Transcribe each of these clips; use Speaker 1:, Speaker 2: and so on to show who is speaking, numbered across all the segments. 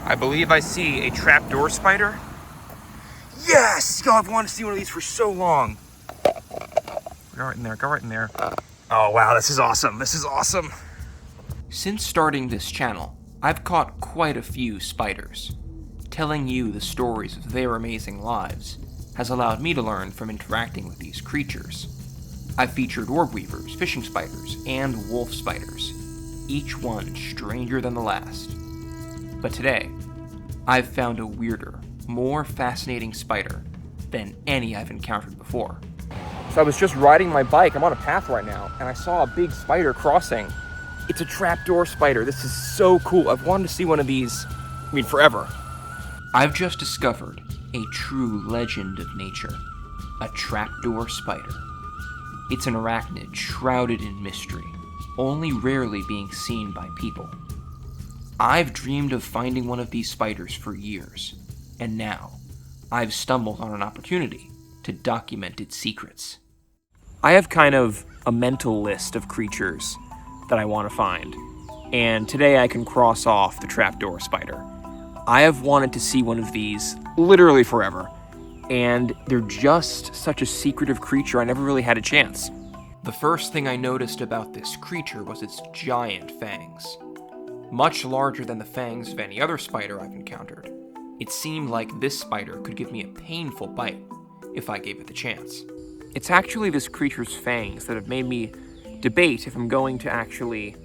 Speaker 1: I believe I see a trapdoor spider. Yes! Oh, I've wanted to see one of these for so long. Go right in there, go right in there. Oh wow, this is awesome, this is awesome.
Speaker 2: Since starting this channel, I've caught quite a few spiders. Telling you the stories of their amazing lives has allowed me to learn from interacting with these creatures. I've featured orb weavers, fishing spiders, and wolf spiders, each one stranger than the last. But today, I've found a weirder, more fascinating spider than any I've encountered before.
Speaker 1: So I was just riding my bike, I'm on a path right now, and I saw a big spider crossing. It's a trapdoor spider. This is so cool. I've wanted to see one of these, forever.
Speaker 2: I've just discovered a true legend of nature, a trapdoor spider. It's an arachnid shrouded in mystery, only rarely being seen by people. I've dreamed of finding one of these spiders for years, and now I've stumbled on an opportunity to document its secrets. I have kind of a mental list of creatures that I want to find, and today I can cross off the trapdoor spider. I have wanted to see one of these literally forever, and they're just such a secretive creature I never really had a chance. The first thing I noticed about this creature was its giant fangs. Much larger than the fangs of any other spider I've encountered, it seemed like this spider could give me a painful bite if I gave it the chance. It's actually this creature's fangs that have made me debate if I'm going to actually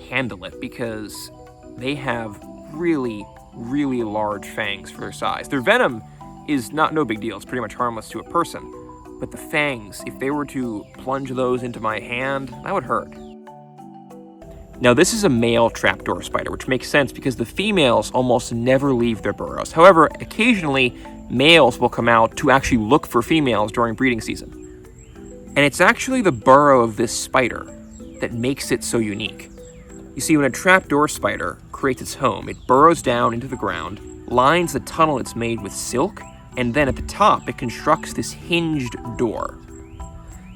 Speaker 2: handle it, because they have really large fangs for their size. Their venom is no big deal, it's pretty much harmless to a person, but the fangs, if they were to plunge those into my hand, that would hurt. Now this is a male trapdoor spider, which makes sense because the females almost never leave their burrows. However, occasionally males will come out to actually look for females during breeding season. And it's actually the burrow of this spider that makes it so unique. You see, when a trapdoor spider creates its home, it burrows down into the ground, lines the tunnel it's made with silk, and then at the top it constructs this hinged door.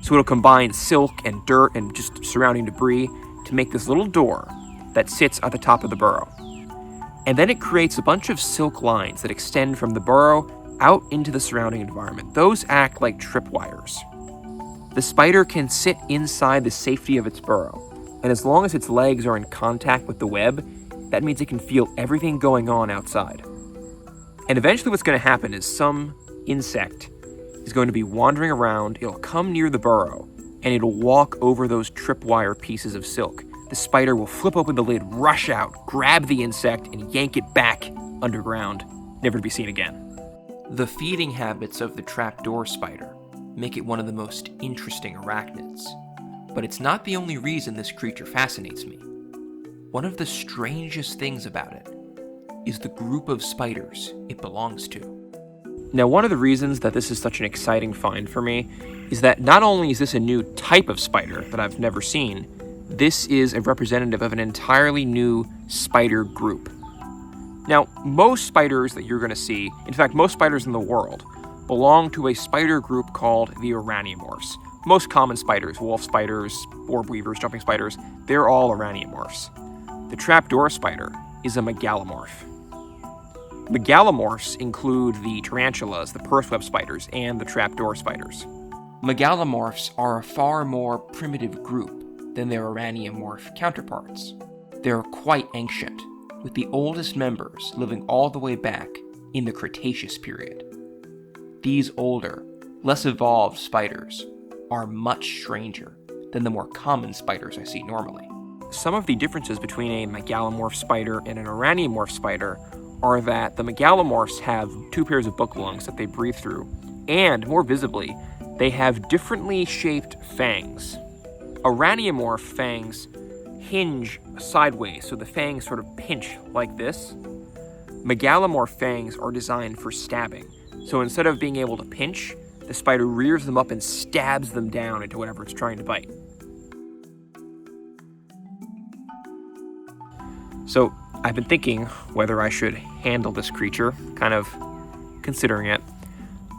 Speaker 2: So it'll combine silk and dirt and just surrounding debris to make this little door that sits at the top of the burrow. And then it creates a bunch of silk lines that extend from the burrow out into the surrounding environment. Those act like tripwires. The spider can sit inside the safety of its burrow, and as long as its legs are in contact with the web, that means it can feel everything going on outside. And eventually what's going to happen is some insect is going to be wandering around, it'll come near the burrow, and it'll walk over those tripwire pieces of silk. The spider will flip open the lid, rush out, grab the insect, and yank it back underground, never to be seen again. The feeding habits of the trapdoor spider make it one of the most interesting arachnids. But it's not the only reason this creature fascinates me. One of the strangest things about it is the group of spiders it belongs to. Now, one of the reasons that this is such an exciting find for me is that not only is this a new type of spider that I've never seen, this is a representative of an entirely new spider group. Now, most spiders that you're going to see, in fact, most spiders in the world, belong to a spider group called the Oraniomorphs. Most common spiders, wolf spiders, orb weavers, jumping spiders, they're all Oraniomorphs. The trapdoor spider is a Megalomorph. Megalomorphs include the tarantulas, the purse web spiders, and the trapdoor spiders. Megalomorphs are a far more primitive group than their Oraniomorph counterparts. They're quite ancient, with the oldest members living all the way back in the Cretaceous period. These older, less evolved spiders are much stranger than the more common spiders I see normally. Some of the differences between a Megalomorph spider and an Oraniomorph spider are that the Megalomorphs have 2 pairs of book lungs that they breathe through, and more visibly, they have differently shaped fangs. Oraniomorph fangs hinge sideways, so the fangs sort of pinch like this. Megalomorph fangs are designed for stabbing, so instead of being able to pinch, the spider rears them up and stabs them down into whatever it's trying to bite. So I've been thinking whether I should handle this creature, kind of considering it.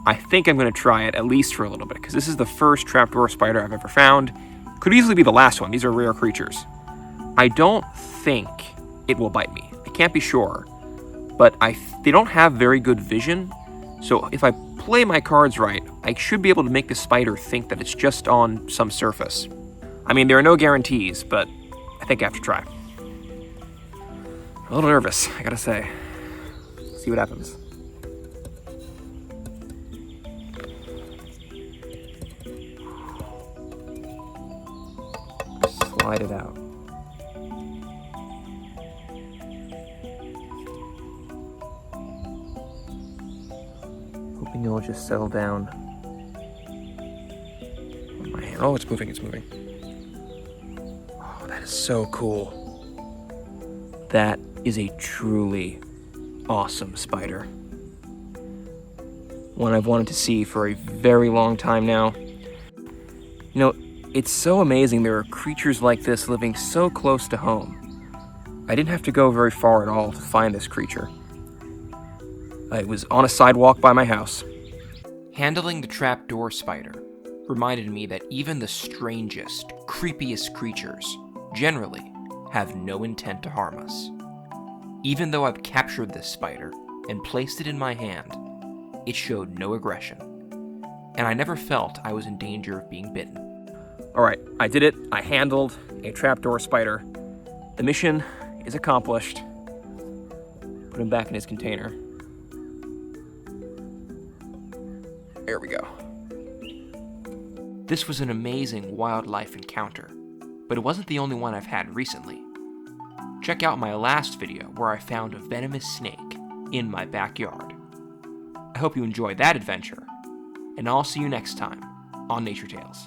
Speaker 2: I think I'm going to try it, at least for a little bit, because this is the first trapdoor spider I've ever found. Could easily be the last one. These are rare creatures. I don't think it will bite me. I can't be sure. but they don't have very good vision, so if I play my cards right, I should be able to make the spider think that it's just on some surface. I mean, there are no guarantees, but I think I have to try. A little nervous, I gotta say. See what happens. Slide it out. Hoping it'll just settle down on my hand. Oh, it's moving, it's moving. Oh, that is so cool. That is a truly awesome spider. One I've wanted to see for a very long time now. You know, it's so amazing there are creatures like this living so close to home. I didn't have to go very far at all to find this creature. It was on a sidewalk by my house. Handling the trapdoor spider reminded me that even the strangest, creepiest creatures generally have no intent to harm us. Even though I've captured this spider and placed it in my hand, it showed no aggression, and I never felt I was in danger of being bitten. Alright, I did it. I handled a trapdoor spider. The mission is accomplished. Put him back in his container. There we go. This was an amazing wildlife encounter, but it wasn't the only one I've had recently. Check out my last video where I found a venomous snake in my backyard. I hope you enjoyed that adventure, and I'll see you next time on Nature Tales.